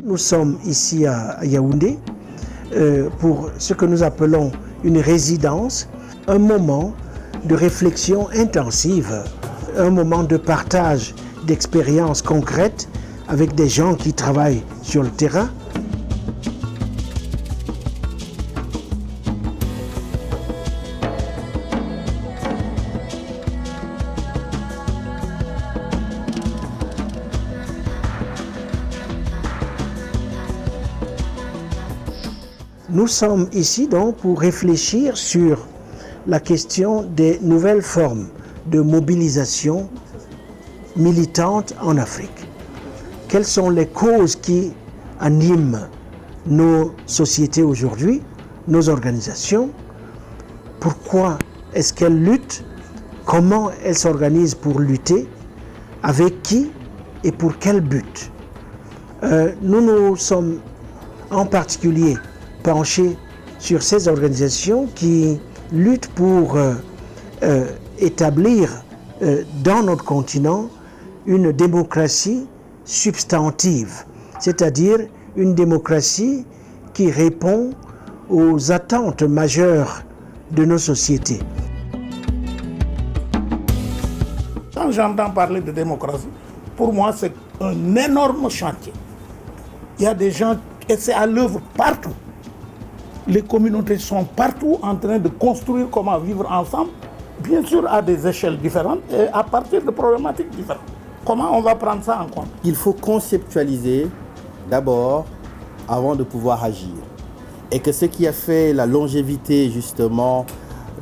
nous sommes ici à Yaoundé pour ce que nous appelons une résidence, un moment de réflexion intensive, un moment de partage d'expériences concrètes avec des gens qui travaillent sur le terrain. Nous sommes ici donc pour réfléchir sur la question des nouvelles formes de mobilisation militante en Afrique. Quelles sont les causes qui animent nos sociétés aujourd'hui, nos organisations? Pourquoi est-ce qu'elles luttent? Comment elles s'organisent pour lutter? Avec qui et pour quel but? Nous nous sommes en particulier penchés sur ces organisations qui luttent pour établir dans notre continent une démocratie substantive, c'est-à-dire une démocratie qui répond aux attentes majeures de nos sociétés. Quand j'entends parler de démocratie, pour moi c'est un énorme chantier. Il y a des gens, et c'est à l'œuvre partout. Les communautés sont partout en train de construire comment vivre ensemble, bien sûr à des échelles différentes et à partir de problématiques différentes. Comment on va prendre ça en compte? Il faut conceptualiser d'abord avant de pouvoir agir. Et que ce qui a fait la longévité justement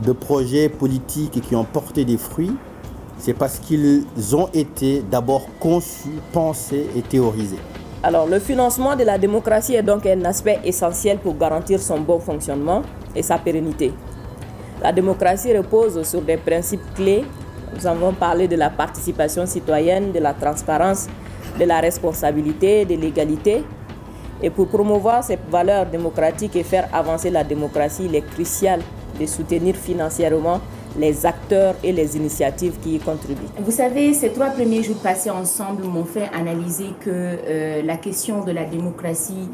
de projets politiques qui ont porté des fruits, c'est parce qu'ils ont été d'abord conçus, pensés et théorisés. Alors, le financement de la démocratie est donc un aspect essentiel pour garantir son bon fonctionnement et sa pérennité. La démocratie repose sur des principes clés. Nous avons parlé de la participation citoyenne, de la transparence, de la responsabilité, de l'égalité. Et pour promouvoir ces valeurs démocratiques et faire avancer la démocratie, il est crucial de soutenir financièrement les acteurs et les initiatives qui y contribuent. Vous savez, ces 3 premiers jours passés ensemble m'ont fait analyser que la question de la démocratie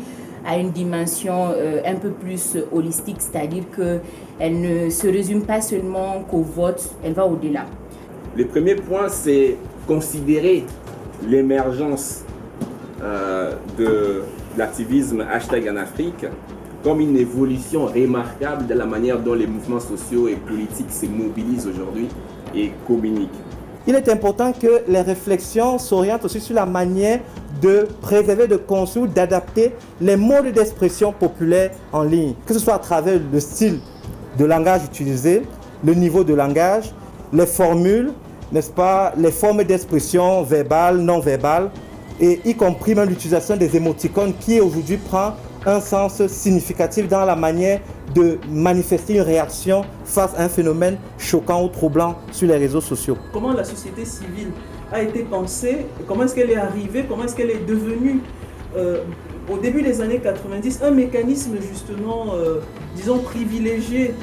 a une dimension un peu plus holistique, c'est-à-dire qu'elle ne se résume pas seulement qu'au vote, elle va au-delà. Le premier point, c'est considérer l'émergence de l'activisme #en Afrique comme une évolution remarquable de la manière dont les mouvements sociaux et politiques se mobilisent aujourd'hui et communiquent. Il est important que les réflexions s'orientent aussi sur la manière de préserver, de construire, d'adapter les modes d'expression populaires en ligne, que ce soit à travers le style de langage utilisé, le niveau de langage, les formules, n'est-ce pas, les formes d'expression verbales, non verbales, et y compris même l'utilisation des émoticônes qui aujourd'hui prend un sens significatif dans la manière de manifester une réaction face à un phénomène choquant ou troublant sur les réseaux sociaux. Comment la société civile a été pensée, comment est-ce qu'elle est arrivée, comment est-ce qu'elle est devenue au début des années 90 un mécanisme justement, disons, privilégié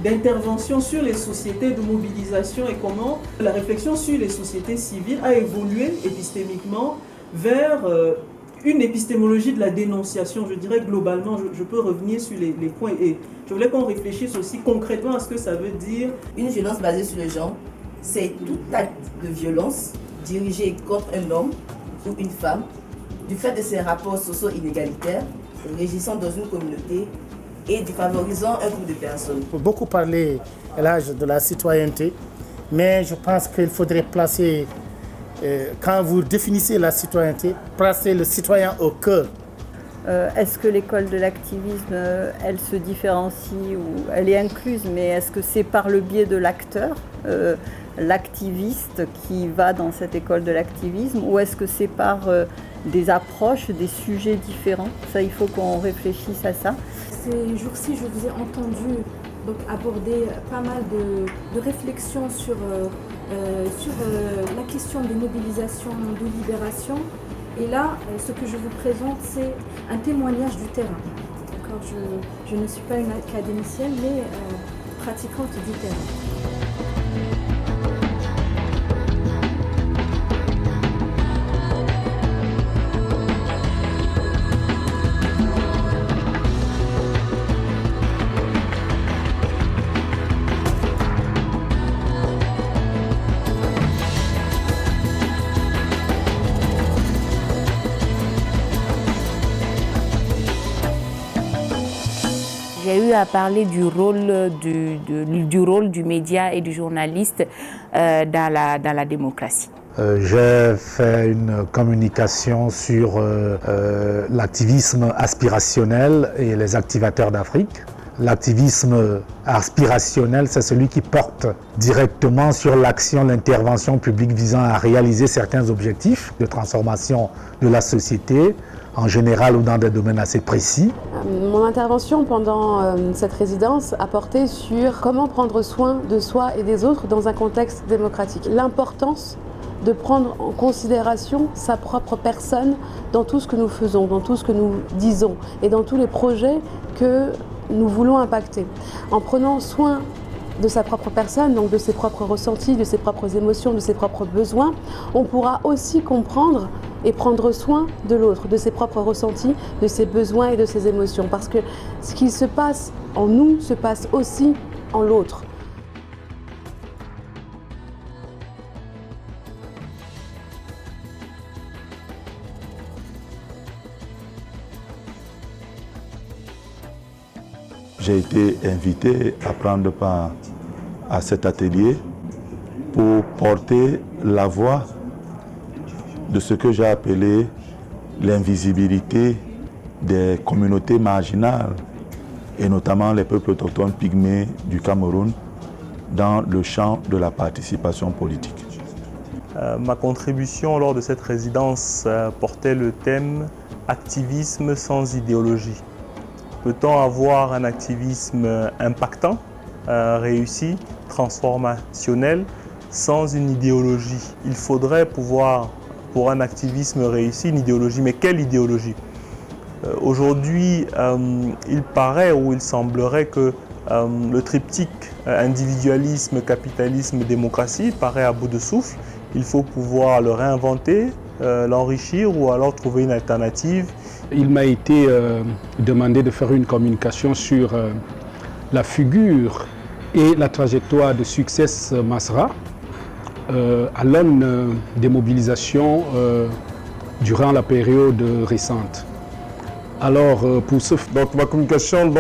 d'intervention sur les sociétés, de mobilisation, et comment la réflexion sur les sociétés civiles a évolué épistémiquement vers une épistémologie de la dénonciation. Je dirais globalement, je peux revenir sur les points, et je voulais qu'on réfléchisse aussi concrètement à ce que ça veut dire. Une violence basée sur le genre, c'est tout acte de violence dirigé contre un homme ou une femme du fait de ses rapports sociaux inégalitaires régissant dans une communauté et défavorisant un groupe de personnes. Il faut beaucoup parler à l'âge de la citoyenneté, mais je pense qu'il faudrait placer, quand vous définissez la citoyenneté, placer le citoyen au cœur. Est-ce que l'école de l'activisme, elle se différencie ou elle est incluse, mais est-ce que c'est par le biais de l'acteur, l'activiste qui va dans cette école de l'activisme, ou est-ce que c'est par des approches, des sujets différents? Ça, il faut qu'on réfléchisse à ça. Ces jours-ci, je vous ai entendu donc aborder pas mal de réflexions sur la question des mobilisations de libération. Et là, ce que je vous présente, c'est un témoignage du terrain. Je ne suis pas une académicienne, mais pratiquante du terrain. a eu à parler du rôle du média et du journaliste dans la démocratie. J'ai fait une communication sur l'activisme aspirationnel et les activateurs d'Afrique. L'activisme aspirationnel, c'est celui qui porte directement sur l'action, l'intervention publique visant à réaliser certains objectifs de transformation de la société, en général ou dans des domaines assez précis. Mon intervention pendant cette résidence a porté sur comment prendre soin de soi et des autres dans un contexte démocratique. L'importance de prendre en considération sa propre personne dans tout ce que nous faisons, dans tout ce que nous disons et dans tous les projets que nous voulons impacter. En prenant soin de sa propre personne, donc de ses propres ressentis, de ses propres émotions, de ses propres besoins, on pourra aussi comprendre et prendre soin de l'autre, de ses propres ressentis, de ses besoins et de ses émotions. Parce que ce qui se passe en nous se passe aussi en l'autre. J'ai été invité à prendre part à cet atelier pour porter la voix de ce que j'ai appelé l'invisibilité des communautés marginales et notamment les peuples autochtones pygmées du Cameroun dans le champ de la participation politique. Ma contribution lors de cette résidence portait le thème « Activisme sans idéologie ». Peut-on avoir un activisme impactant, réussi, transformationnel, sans une idéologie? Il faudrait pouvoir, pour un activisme réussi, une idéologie. Mais quelle idéologie? Aujourd'hui, il paraît ou il semblerait que le triptyque individualisme, capitalisme, démocratie paraît à bout de souffle. Il faut pouvoir le réinventer, l'enrichir ou alors trouver une alternative. Il m'a été demandé de faire une communication sur la figure et la trajectoire de Success Masra à l'aune des mobilisations durant la période récente. Alors, pour ce... Donc, ma communication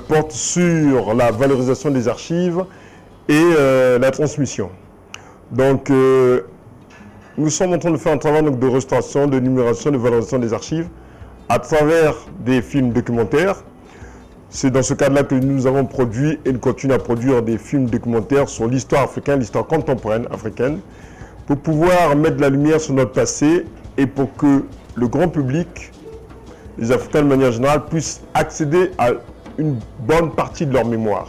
porte sur la valorisation des archives et la transmission. Donc, nous sommes en train de faire un travail de restauration, de numération, de valorisation des archives à travers des films documentaires. C'est dans ce cadre-là que nous avons produit et nous continuons à produire des films documentaires sur l'histoire africaine, l'histoire contemporaine africaine, pour pouvoir mettre la lumière sur notre passé et pour que le grand public, les Africains de manière générale, puissent accéder à une bonne partie de leur mémoire.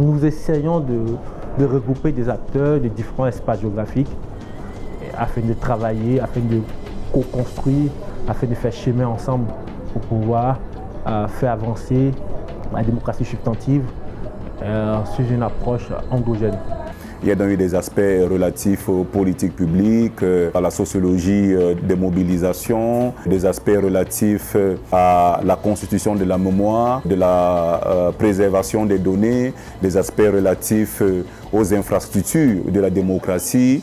Nous essayons de regrouper des acteurs de différents espaces géographiques afin de travailler, afin de co-construire, afin de faire chemin ensemble pour pouvoir faire avancer la démocratie substantive sur une approche endogène. Il y a donc eu des aspects relatifs aux politiques publiques, à la sociologie des mobilisations, des aspects relatifs à la constitution de la mémoire, de la préservation des données, des aspects relatifs aux infrastructures de la démocratie,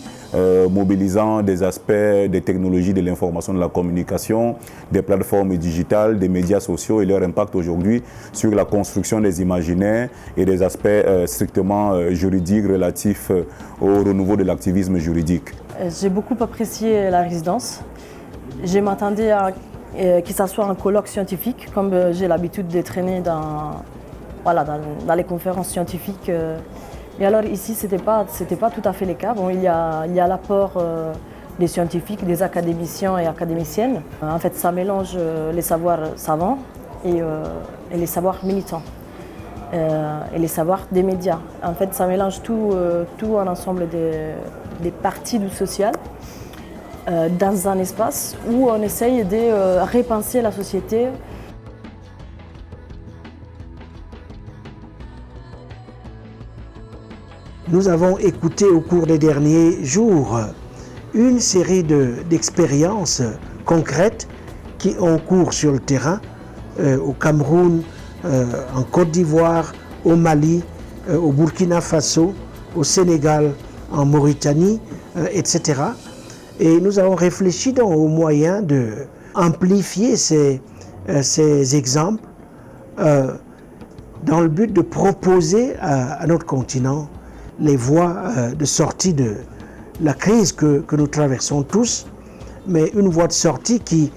mobilisant des aspects des technologies de l'information, de la communication, des plateformes digitales, des médias sociaux et leur impact aujourd'hui sur la construction des imaginaires et des aspects strictement juridiques relatifs au renouveau de l'activisme juridique. J'ai beaucoup apprécié la résidence. Je m'attendais à que ça soit un colloque scientifique, comme j'ai l'habitude de traîner dans les conférences scientifiques. Et alors ici, c'était pas tout à fait le cas. Bon, il y a l'apport des scientifiques, des académiciens et académiciennes. En fait, ça mélange les savoirs savants et les savoirs militants et les savoirs des médias. En fait, ça mélange tout un ensemble des parties du social dans un espace où on essaye de repenser la société. Nous avons écouté au cours des derniers jours une série d'expériences concrètes qui ont cours sur le terrain, au Cameroun, en Côte d'Ivoire, au Mali, au Burkina Faso, au Sénégal, en Mauritanie, etc. Et nous avons réfléchi donc aux moyens d'amplifier ces exemples dans le but de proposer à notre continent les voies de sortie de la crise que nous traversons tous, mais une voie de sortie qui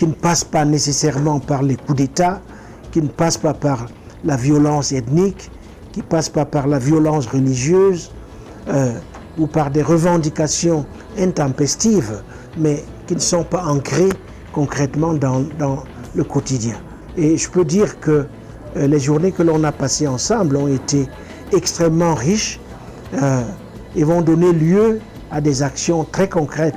ne passe pas nécessairement par les coups d'État, qui ne passe pas par la violence ethnique, qui ne passe pas par la violence religieuse ou par des revendications intempestives, mais qui ne sont pas ancrées concrètement dans le quotidien. Et je peux dire que les journées que l'on a passées ensemble ont été extrêmement riches et vont donner lieu à des actions très concrètes.